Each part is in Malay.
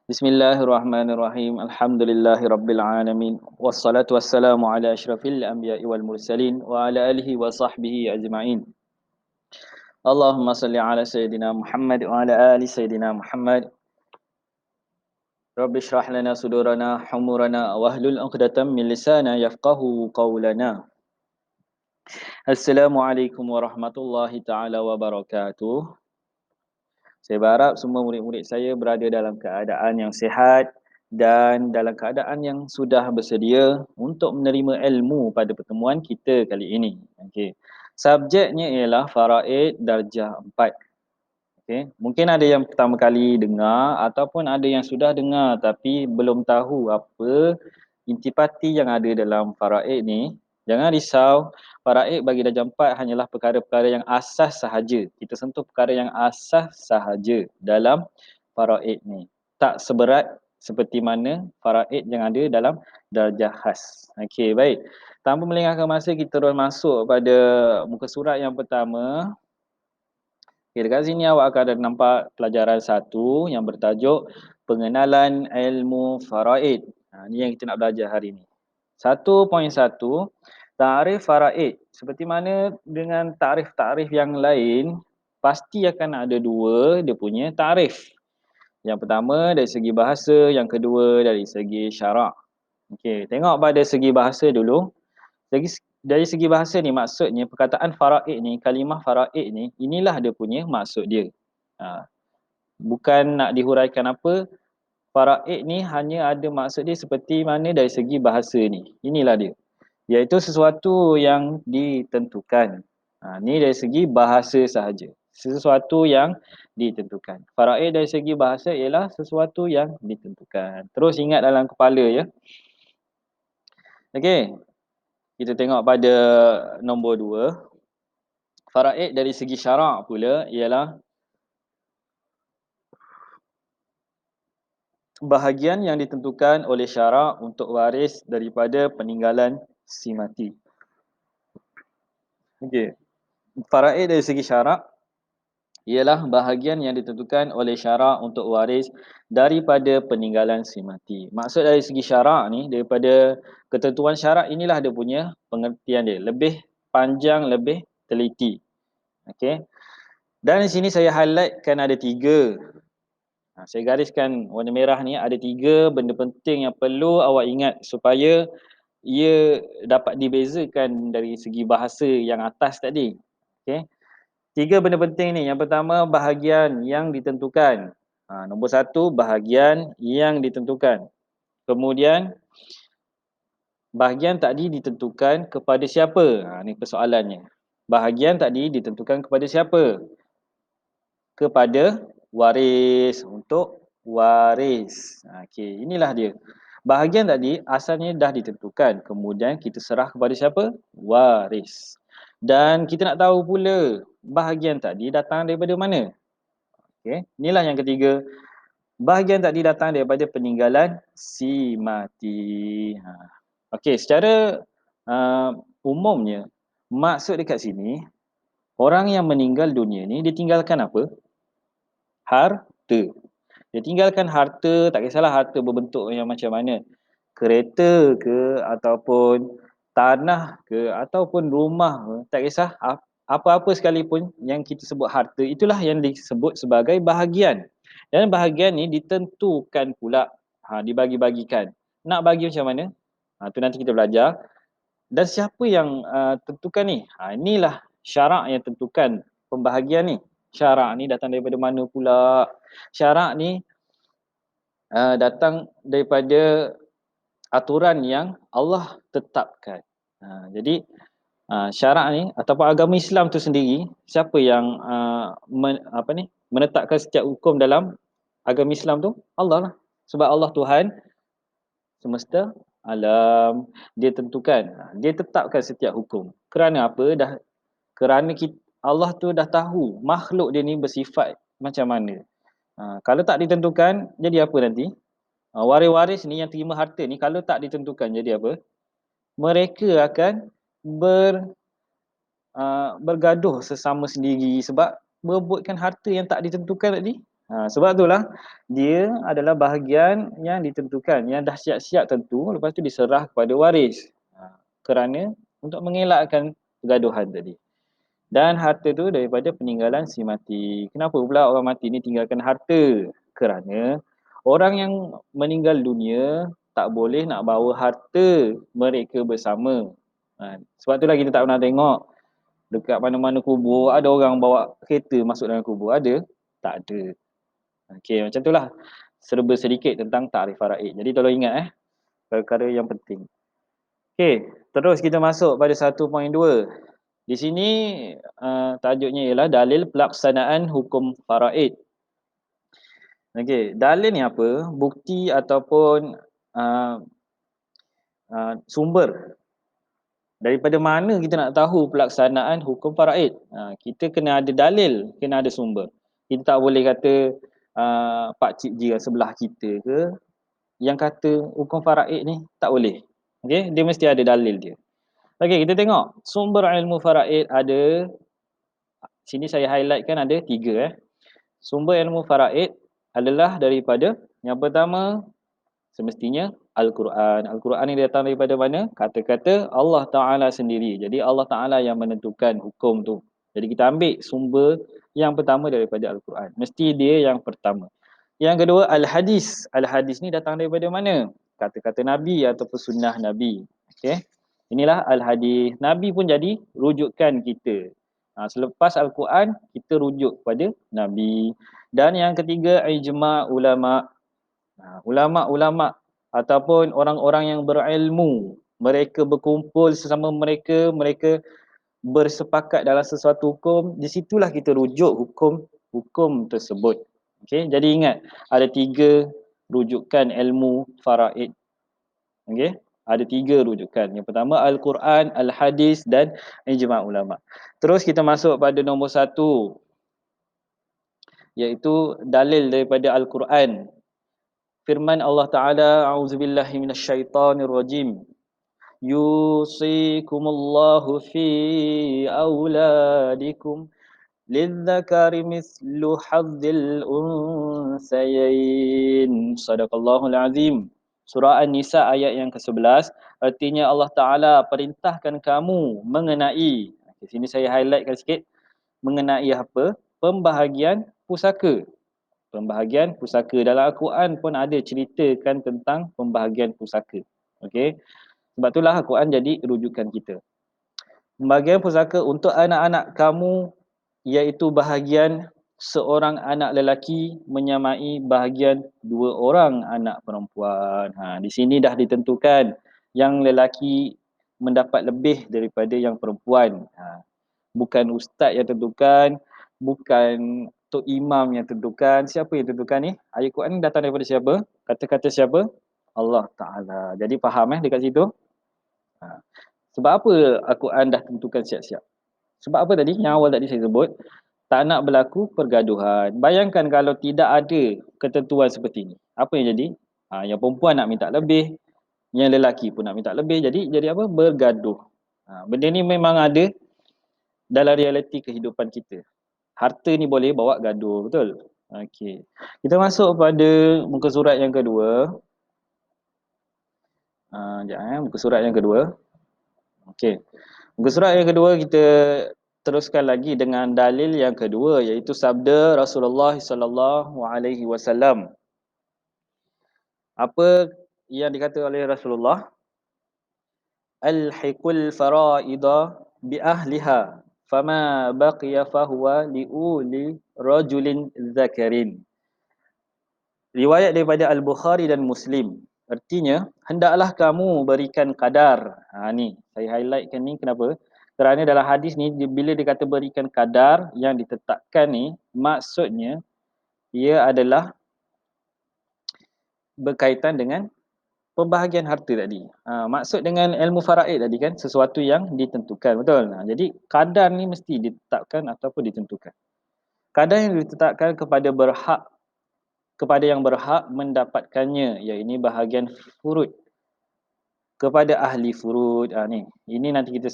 Bismillahirrahmanirrahim. Alhamdulillahirabbil alamin. Wassalatu wassalamu ala asyrafil anbiya'i wal mursalin wa ala alihi wa sahbihi ajma'in. Allahumma salli ala sayyidina Muhammad wa ala ali sayyidina Muhammad. Rabbi shrah lana sudurana humurana wahlul 'uqdatam min lisana yafqahu qawlana. Assalamualaikum warahmatullahi taala wabarakatuh. Saya berharap semua murid-murid saya berada dalam keadaan yang sihat dan dalam keadaan yang sudah bersedia untuk menerima ilmu pada pertemuan kita kali ini. Okey. Subjeknya ialah faraid darjah 4. Okey. Mungkin ada yang pertama kali dengar ataupun ada yang sudah dengar tapi belum tahu apa intipati yang ada dalam faraid ni. Jangan risau, faraid bagi darjah 4 hanyalah perkara-perkara yang asas sahaja. Kita sentuh perkara yang asas sahaja dalam faraid ni. Tak seberat seperti mana faraid yang ada dalam darjah khas. Okey, baik. Tanpa melengahkan masa, kita terus masuk pada muka surat yang pertama. Okay, dekat sini awak akan ada nampak pelajaran 1 yang bertajuk pengenalan ilmu faraid. Ni yang kita nak belajar hari ni. 1.1, ta'rif faraid. Seperti mana dengan ta'rif-ta'rif yang lain, pasti akan ada dua dia punya ta'rif. Yang pertama dari segi bahasa, yang kedua dari segi syarak. Okey, tengok pada segi bahasa dulu. Dari segi bahasa ni, maksudnya perkataan faraid ni, kalimah faraid ni, inilah dia punya maksud dia. Bukan nak dihuraikan apa, faraid ni hanya ada maksud dia seperti mana dari segi bahasa ni. Inilah dia. Iaitu sesuatu yang ditentukan. Ni dari segi bahasa sahaja. Sesuatu yang ditentukan. Faraid dari segi bahasa ialah sesuatu yang ditentukan. Terus ingat dalam kepala ya. Okey. Kita tengok pada nombor 2. Faraid dari segi syarak pula ialah bahagian yang ditentukan oleh syarak untuk waris daripada peninggalan si mati. Okey. Faraid dari segi syarak ialah bahagian yang ditentukan oleh syarak untuk waris daripada peninggalan si mati. Maksud dari segi syarak ni, daripada ketentuan syarak inilah dia punya pengertian dia. Lebih panjang, lebih teliti. Okey. Dan di sini saya highlightkan ada 3. Saya gariskan warna merah ni, ada 3 benda penting yang perlu awak ingat supaya ia dapat dibezakan dari segi bahasa yang atas tadi. Okey. 3 benda penting ni. Yang pertama, bahagian yang ditentukan. Nombor 1, bahagian yang ditentukan. Kemudian, bahagian tadi ditentukan kepada siapa? Ni persoalannya. Bahagian tadi ditentukan kepada siapa? Kepada waris, untuk waris. Okey, inilah dia. Bahagian tadi asalnya dah ditentukan, kemudian kita serah kepada siapa? Waris. Dan kita nak tahu pula bahagian tadi datang daripada mana? Okey, inilah yang ketiga. Bahagian tadi datang daripada peninggalan si mati. Okey, secara umumnya maksud dekat sini, orang yang meninggal dunia ni ditinggalkan apa? Harta. Dia tinggalkan harta, tak kisahlah harta berbentuk yang macam mana. Kereta ke, ataupun tanah ke, ataupun rumah ke, tak kisah. Apa-apa sekalipun yang kita sebut harta, itulah yang disebut sebagai bahagian. Dan bahagian ni ditentukan pula, dibagi-bagikan. Nak bagi macam mana? Tu nanti kita belajar. Dan siapa yang tentukan ni? Inilah syarak yang tentukan pembahagian ni. Syarak ni datang daripada mana pula? Syarak ni datang daripada aturan yang Allah tetapkan. Jadi syarak ni ataupun agama Islam tu sendiri, siapa yang menetapkan setiap hukum dalam agama Islam tu? Allah lah. Sebab Allah Tuhan semesta alam, dia tentukan, dia tetapkan setiap hukum. Kerana apa? Kerana Allah tu dah tahu makhluk dia ni bersifat macam mana. Kalau tak ditentukan, jadi apa nanti? Waris-waris ni yang terima harta ni, kalau tak ditentukan, jadi apa? Mereka akan bergaduh sesama sendiri sebab berebutkan harta yang tak ditentukan tadi. Sebab itulah dia adalah bahagian yang ditentukan, yang dah siap-siap tentu, lepas tu diserah kepada waris. Kerana untuk mengelakkan pergaduhan tadi. Dan harta tu daripada peninggalan si mati. Kenapa pula orang mati ni tinggalkan harta? Kerana orang yang meninggal dunia tak boleh nak bawa harta mereka bersama. Sebab itulah kita tak pernah tengok dekat mana-mana kubur ada orang bawa kereta masuk dalam kubur. Ada? Tak ada. Okey, macam itulah. Serba sedikit tentang takrif faraid. Jadi tolong ingat perkara yang penting. Okey, terus kita masuk pada 1.2. Di sini tajuknya ialah dalil pelaksanaan hukum faraid. Okey, dalil ni apa? Bukti ataupun uh, sumber. Daripada mana kita nak tahu pelaksanaan hukum faraid? Kita kena ada dalil, kena ada sumber. Kita tak boleh kata pak cik jiran sebelah kita ke yang kata hukum faraid ni tak boleh. Okey, dia mesti ada dalil dia. Okey, kita tengok sumber ilmu faraid ada. Sini saya highlightkan ada 3. Sumber ilmu faraid adalah daripada yang pertama semestinya Al-Quran. Al-Quran ni datang daripada mana? Kata-kata Allah Ta'ala sendiri. Jadi Allah Ta'ala yang menentukan hukum tu. Jadi kita ambil sumber yang pertama daripada Al-Quran. Mesti dia yang pertama. Yang kedua, Al-Hadis. Al-Hadis ni datang daripada mana? Kata-kata Nabi ataupun sunnah Nabi. Okay? Inilah Al-Hadis. Nabi pun jadi rujukan kita. Selepas Al-Quran, kita rujuk kepada Nabi. Dan yang ketiga, ijma' ulama'. Ulama'-ulama' ataupun orang-orang yang berilmu. Mereka berkumpul sesama mereka, mereka bersepakat dalam sesuatu hukum. Di situlah kita rujuk hukum tersebut. Okay? Jadi ingat, ada 3 rujukan ilmu faraid. Okay? Ada 3 rujukan. Yang pertama Al-Quran, Al-Hadis dan ijma' ulama'. Terus kita masuk pada nombor 1, iaitu dalil daripada Al-Quran. Firman Allah Ta'ala, a'udzubillahi minasyaitonirrajim. Yusikumullahu fi auladikum lidzakari mislu hadzil unsayain. Sadaqallahul azim. Surah An-Nisa ayat yang ke-11. Artinya Allah Ta'ala perintahkan kamu mengenai, di sini saya highlightkan sikit, mengenai apa? Pembahagian pusaka. Pembahagian pusaka. Dalam Al-Quran pun ada ceritakan tentang pembahagian pusaka. Okey. Sebab itulah Al-Quran jadi rujukan kita. Pembahagian pusaka untuk anak-anak kamu iaitu bahagian seorang anak lelaki menyamai bahagian 2 orang anak perempuan. Di sini dah ditentukan yang lelaki mendapat lebih daripada yang perempuan. Bukan ustaz yang tentukan, bukan tok imam yang tentukan. Siapa yang tentukan ni? Ayat Quran ni datang daripada siapa? Kata-kata siapa? Allah Ta'ala. Jadi faham dekat situ? Sebab apa Al-Quran dah tentukan siap-siap? Sebab apa tadi? Yang awal tadi saya sebut. Tak nak berlaku pergaduhan. Bayangkan kalau tidak ada ketentuan seperti ini. Apa yang jadi? Yang perempuan nak minta lebih. Yang lelaki pun nak minta lebih. Jadi apa? Bergaduh. Benda ni memang ada dalam realiti kehidupan kita. Harta ni boleh bawa gaduh. Betul? Okey. Kita masuk pada muka surat yang kedua. Muka surat yang kedua. Okey. Muka surat yang kedua kita teruskan lagi dengan dalil yang kedua, iaitu sabda Rasulullah sallallahu alaihi wasallam. Apa yang dikata oleh Rasulullah? Alhiqul faraida bi ahliha fama baqiya fahuwa liuli rajulin zakarin. Riwayat daripada Al-Bukhari dan Muslim. Artinya, hendaklah kamu berikan kadar. Ni, saya highlightkan ni kenapa? Kerana dalam hadis ni, bila dia kata berikan kadar yang ditetapkan ni, maksudnya, ia adalah berkaitan dengan pembahagian harta tadi. Maksud dengan ilmu faraid tadi kan, sesuatu yang ditentukan. Betul? Jadi, kadar ni mesti ditetapkan ataupun ditentukan. Kadar yang ditetapkan kepada yang berhak mendapatkannya, iaitu bahagian furud kepada ahli furud. Ini nanti kita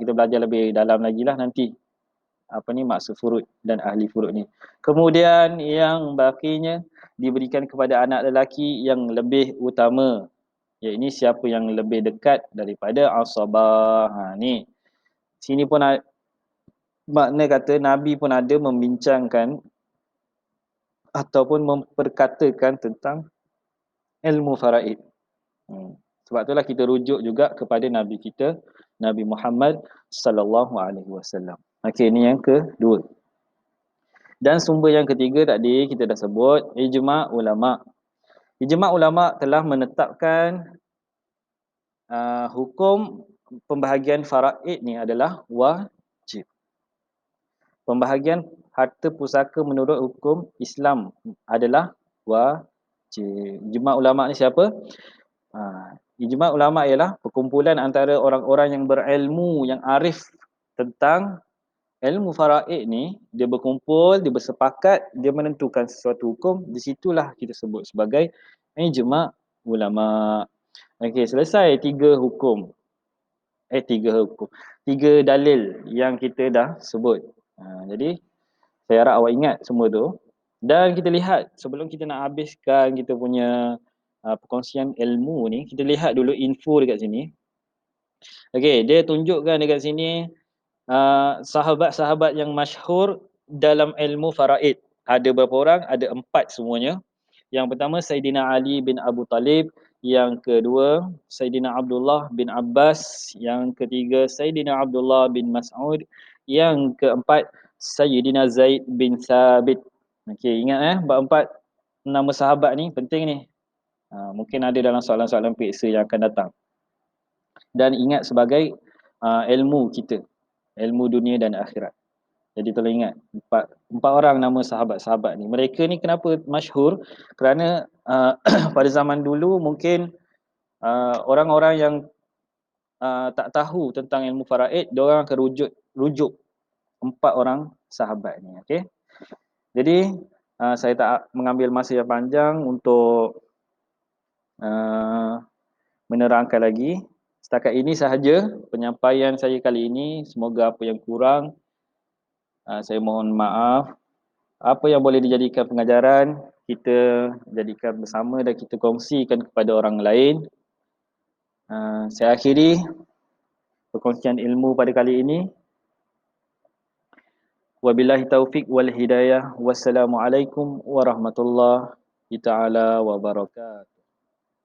belajar lebih dalam lagi lah nanti apa ni, maksud furud dan ahli furud ni. Kemudian yang bakinya diberikan kepada anak lelaki yang lebih utama, iaitu siapa yang lebih dekat daripada asabah. Ni sini pun makna kata Nabi pun ada membincangkan ataupun memperkatakan tentang ilmu faraid. Sebab itulah kita rujuk juga kepada Nabi kita, Nabi Muhammad sallallahu alaihi wasallam. Okey, ini yang kedua. Dan sumber yang ketiga tadi kita dah sebut, ijma' ulama'. Ijma' ulama' telah menetapkan hukum pembahagian faraid ni adalah wajib. Pembahagian harta pusaka menurut hukum Islam adalah wajib. Ijma' ulama' ni siapa? Ijma' ulama' ialah perkumpulan antara orang-orang yang berilmu, yang arif tentang ilmu faraid ni. Dia berkumpul, dia bersepakat, dia menentukan sesuatu hukum. Di situlah kita sebut sebagai ijma' ulama'. Okey, selesai tiga dalil yang kita dah sebut. Jadi saya harap awak ingat semua tu. Dan kita lihat sebelum kita nak habiskan kita punya perkongsian ilmu ni, kita lihat dulu info dekat sini. Okey, dia tunjukkan dekat sini sahabat-sahabat yang masyhur dalam ilmu faraid. Ada berapa orang? Ada 4 semuanya. Yang pertama Saidina Ali bin Abu Talib, yang kedua Saidina Abdullah bin Abbas, yang ketiga Saidina Abdullah bin Mas'ud, yang keempat Sayyidina Zaid bin Thabit. Okey, ingat empat nama sahabat ni penting ni. Mungkin ada dalam soalan-soalan periksa yang akan datang. Dan ingat sebagai ilmu kita, ilmu dunia dan akhirat. Jadi tolong ingat empat orang nama sahabat-sahabat ni. Mereka ni kenapa masyhur? Kerana pada zaman dulu mungkin orang-orang yang tak tahu tentang ilmu faraid, dia orang akan rujuk 4 orang sahabat ni. Okey. Jadi saya tak mengambil masa yang panjang untuk menerangkan lagi. Setakat ini sahaja penyampaian saya kali ini. Semoga apa yang kurang saya mohon maaf. Apa yang boleh dijadikan pengajaran, kita jadikan bersama dan kita kongsikan kepada orang lain. Saya akhiri perkongsian ilmu pada kali ini. Wabillahi taufiq wal hidayah. Wassalamualaikum warahmatullahi taala wabarakatuh.